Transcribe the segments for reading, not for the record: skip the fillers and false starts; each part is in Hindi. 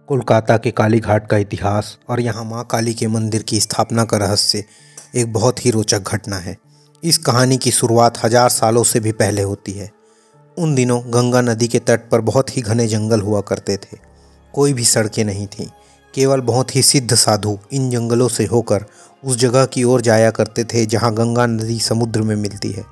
कोलकाता के काली घाट का इतिहास और यहाँ माँ काली के मंदिर की स्थापना का रहस्य एक बहुत ही रोचक घटना है। इस कहानी की शुरुआत 1000 सालों से भी पहले होती है। उन दिनों गंगा नदी के तट पर बहुत ही घने जंगल हुआ करते थे। कोई भी सड़कें नहीं थीं, केवल बहुत ही सिद्ध साधु इन जंगलों से होकर उस जगह की ओर जाया करते थे जहाँ गंगा नदी समुद्र में मिलती है।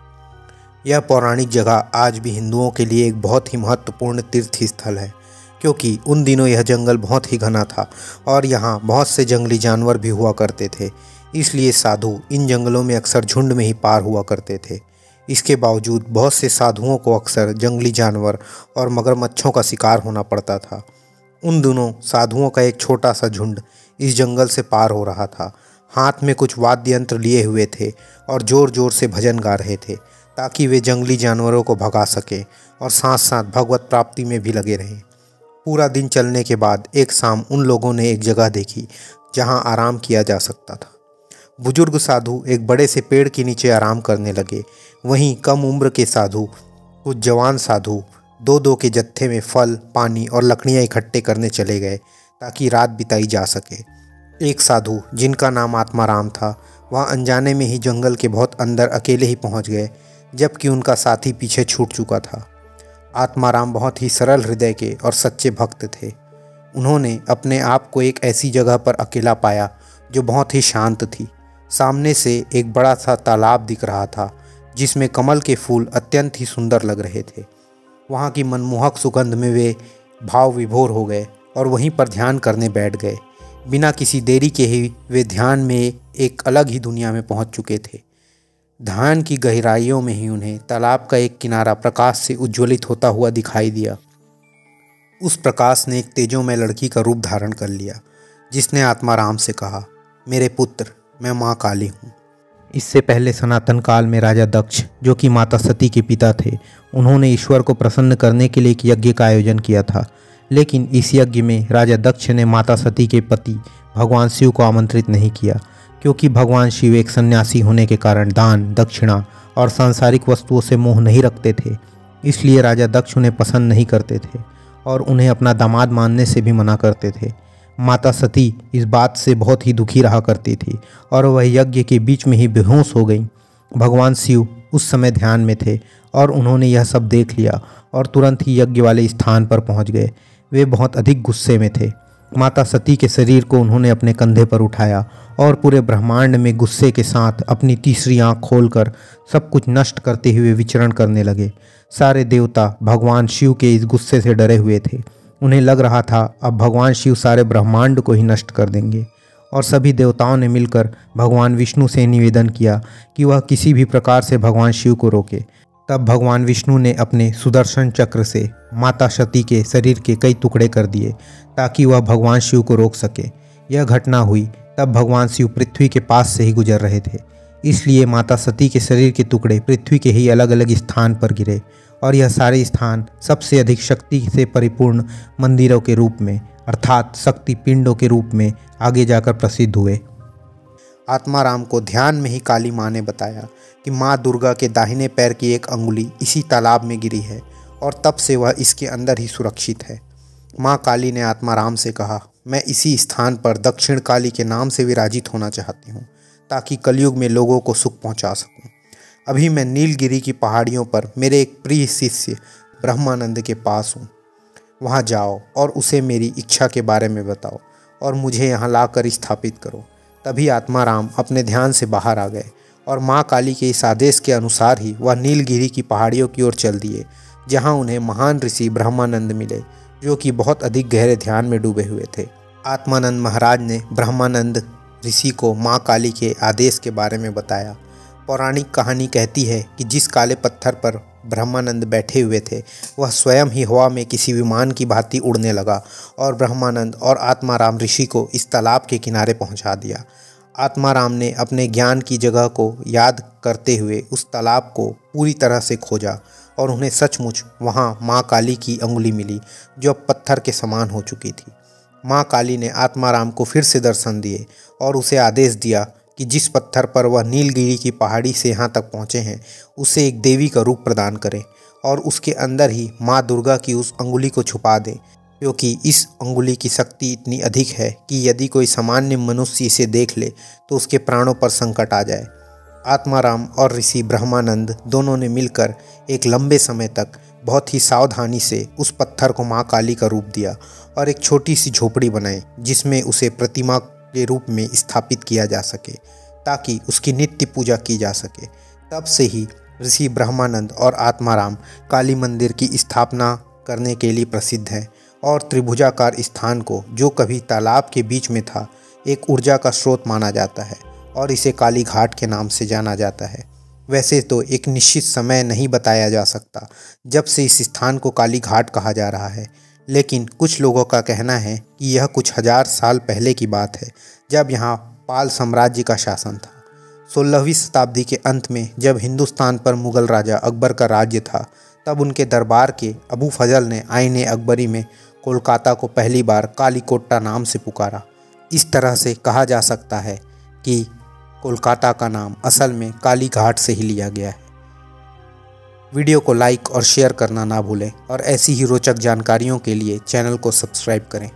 यह पौराणिक जगह आज भी हिंदुओं के लिए एक बहुत ही महत्वपूर्ण तीर्थ स्थल है, क्योंकि उन दिनों यह जंगल बहुत ही घना था और यहाँ बहुत से जंगली जानवर भी हुआ करते थे। इसलिए साधु इन जंगलों में अक्सर झुंड में ही पार हुआ करते थे। इसके बावजूद बहुत से साधुओं को अक्सर जंगली जानवर और मगरमच्छों का शिकार होना पड़ता था। उन दिनों साधुओं का एक छोटा सा झुंड इस जंगल से पार हो रहा था। हाथ में कुछ वाद्य यंत्र लिए हुए थे और ज़ोर ज़ोर से भजन गा रहे थे, ताकि वे जंगली जानवरों को भगा सकें और साथ साथ भगवत प्राप्ति में भी लगे रहें। पूरा दिन चलने के बाद एक शाम उन लोगों ने एक जगह देखी जहां आराम किया जा सकता था। बुजुर्ग साधु एक बड़े से पेड़ के नीचे आराम करने लगे। वहीं कम उम्र के साधु, कुछ जवान साधु दो दो के जत्थे में फल, पानी और लकड़ियां इकट्ठे करने चले गए ताकि रात बिताई जा सके। एक साधु जिनका नाम आत्माराम था, वह अनजाने में ही जंगल के बहुत अंदर अकेले ही पहुंच गए, जबकि उनका साथी पीछे छूट चुका था। आत्माराम बहुत ही सरल हृदय के और सच्चे भक्त थे। उन्होंने अपने आप को एक ऐसी जगह पर अकेला पाया जो बहुत ही शांत थी। सामने से एक बड़ा सा तालाब दिख रहा था जिसमें कमल के फूल अत्यंत ही सुंदर लग रहे थे। वहाँ की मनमोहक सुगंध में वे भाव विभोर हो गए और वहीं पर ध्यान करने बैठ गए। बिना किसी देरी के ही वे ध्यान में एक अलग ही दुनिया में पहुँच चुके थे। ध्यान की गहराइयों में ही उन्हें तालाब का एक किनारा प्रकाश से उज्ज्वलित होता हुआ दिखाई दिया। उस प्रकाश ने एक तेजोमय लड़की का रूप धारण कर लिया, जिसने आत्माराम से कहा, मेरे पुत्र, मैं माँ काली हूँ। इससे पहले सनातन काल में राजा दक्ष, जो कि माता सती के पिता थे, उन्होंने ईश्वर को प्रसन्न करने के लिए एक यज्ञ का आयोजन किया था। लेकिन इस यज्ञ में राजा दक्ष ने माता सती के पति भगवान शिव को आमंत्रित नहीं किया, क्योंकि भगवान शिव एक सन्यासी होने के कारण दान, दक्षिणा और सांसारिक वस्तुओं से मोह नहीं रखते थे। इसलिए राजा दक्ष उन्हें पसंद नहीं करते थे और उन्हें अपना दामाद मानने से भी मना करते थे। माता सती इस बात से बहुत ही दुखी रहा करती थी और वह यज्ञ के बीच में ही बेहोश हो गई। भगवान शिव उस समय ध्यान में थे और उन्होंने यह सब देख लिया और तुरंत ही यज्ञ वाले स्थान पर पहुंच गए। वे बहुत अधिक गुस्से में थे। माता सती के शरीर को उन्होंने अपने कंधे पर उठाया और पूरे ब्रह्मांड में गुस्से के साथ अपनी तीसरी आंख खोलकर सब कुछ नष्ट करते हुए विचरण करने लगे। सारे देवता भगवान शिव के इस गुस्से से डरे हुए थे। उन्हें लग रहा था अब भगवान शिव सारे ब्रह्मांड को ही नष्ट कर देंगे और सभी देवताओं ने मिलकर भगवान विष्णु से निवेदन किया कि वह किसी भी प्रकार से भगवान शिव को रोके। तब भगवान विष्णु ने अपने सुदर्शन चक्र से माता सती के शरीर के कई टुकड़े कर दिए ताकि वह भगवान शिव को रोक सके। यह घटना हुई तब भगवान शिव पृथ्वी के पास से ही गुजर रहे थे, इसलिए माता सती के शरीर के टुकड़े पृथ्वी के ही अलग अलग स्थान पर गिरे और यह सारे स्थान सबसे अधिक शक्ति से परिपूर्ण मंदिरों के रूप में, अर्थात शक्ति पिंडों के रूप में आगे जाकर प्रसिद्ध हुए। आत्माराम को ध्यान में ही काली माँ ने बताया कि माँ दुर्गा के दाहिने पैर की एक अंगुली इसी तालाब में गिरी है और तब से वह इसके अंदर ही सुरक्षित है। माँ काली ने आत्माराम से कहा, मैं इसी स्थान पर दक्षिण काली के नाम से विराजित होना चाहती हूँ, ताकि कलयुग में लोगों को सुख पहुँचा सकूँ। अभी मैं नीलगिरी की पहाड़ियों पर मेरे एक प्रिय शिष्य ब्रह्मानंद के पास हूँ। वहाँ जाओ और उसे मेरी इच्छा के बारे में बताओ और मुझे यहाँ लाकर स्थापित करो। तभी आत्माराम अपने ध्यान से बाहर आ गए और माँ काली के इस आदेश के अनुसार ही वह नीलगिरी की पहाड़ियों की ओर चल दिए, जहाँ उन्हें महान ऋषि ब्रह्मानंद मिले, जो कि बहुत अधिक गहरे ध्यान में डूबे हुए थे। आत्मानंद महाराज ने ब्रह्मानंद ऋषि को माँ काली के आदेश के बारे में बताया। पौराणिक कहानी कहती है कि जिस काले पत्थर पर ब्रह्मानंद बैठे हुए थे, वह स्वयं ही हवा में किसी विमान की भांति उड़ने लगा और ब्रह्मानंद और आत्माराम ऋषि को इस तालाब के किनारे पहुंचा दिया। आत्माराम ने अपने ज्ञान की जगह को याद करते हुए उस तालाब को पूरी तरह से खोजा और उन्हें सचमुच वहाँ माँ काली की अंगुली मिली, जो अब पत्थर के समान हो चुकी थी। माँ काली ने आत्माराम को फिर से दर्शन दिए और उसे आदेश दिया कि जिस पत्थर पर वह नीलगिरी की पहाड़ी से यहाँ तक पहुँचे हैं, उसे एक देवी का रूप प्रदान करें और उसके अंदर ही माँ दुर्गा की उस अंगुली को छुपा दें। क्योंकि इस अंगुली की शक्ति इतनी अधिक है कि यदि कोई सामान्य मनुष्य इसे देख ले तो उसके प्राणों पर संकट आ जाए। आत्माराम और ऋषि ब्रह्मानंद दोनों ने मिलकर एक लंबे समय तक बहुत ही सावधानी से उस पत्थर को माँ काली का रूप दिया और एक छोटी सी झोपड़ी बनाई जिसमें उसे प्रतिमा के रूप में स्थापित किया जा सके ताकि उसकी नित्य पूजा की जा सके। तब से ही ऋषि ब्रह्मानंद और आत्माराम काली मंदिर की स्थापना करने के लिए प्रसिद्ध हैं और त्रिभुजाकार स्थान को, जो कभी तालाब के बीच में था, एक ऊर्जा का स्रोत माना जाता है और इसे काली घाट के नाम से जाना जाता है। वैसे तो एक निश्चित समय नहीं बताया जा सकता जब से इस स्थान को काली घाट कहा जा रहा है, लेकिन कुछ लोगों का कहना है कि यह कुछ हजार साल पहले की बात है जब यहाँ पाल साम्राज्य का शासन था। 16वीं शताब्दी के अंत में जब हिंदुस्तान पर मुगल राजा अकबर का राज्य था, तब उनके दरबार के अबू फजल ने आईने अकबरी में कोलकाता को पहली बार कालीकोट्टा नाम से पुकारा। इस तरह से कहा जा सकता है कि कोलकाता का नाम असल में काली घाट से ही लिया गया है। वीडियो को लाइक और शेयर करना ना भूलें और ऐसी ही रोचक जानकारियों के लिए चैनल को सब्सक्राइब करें।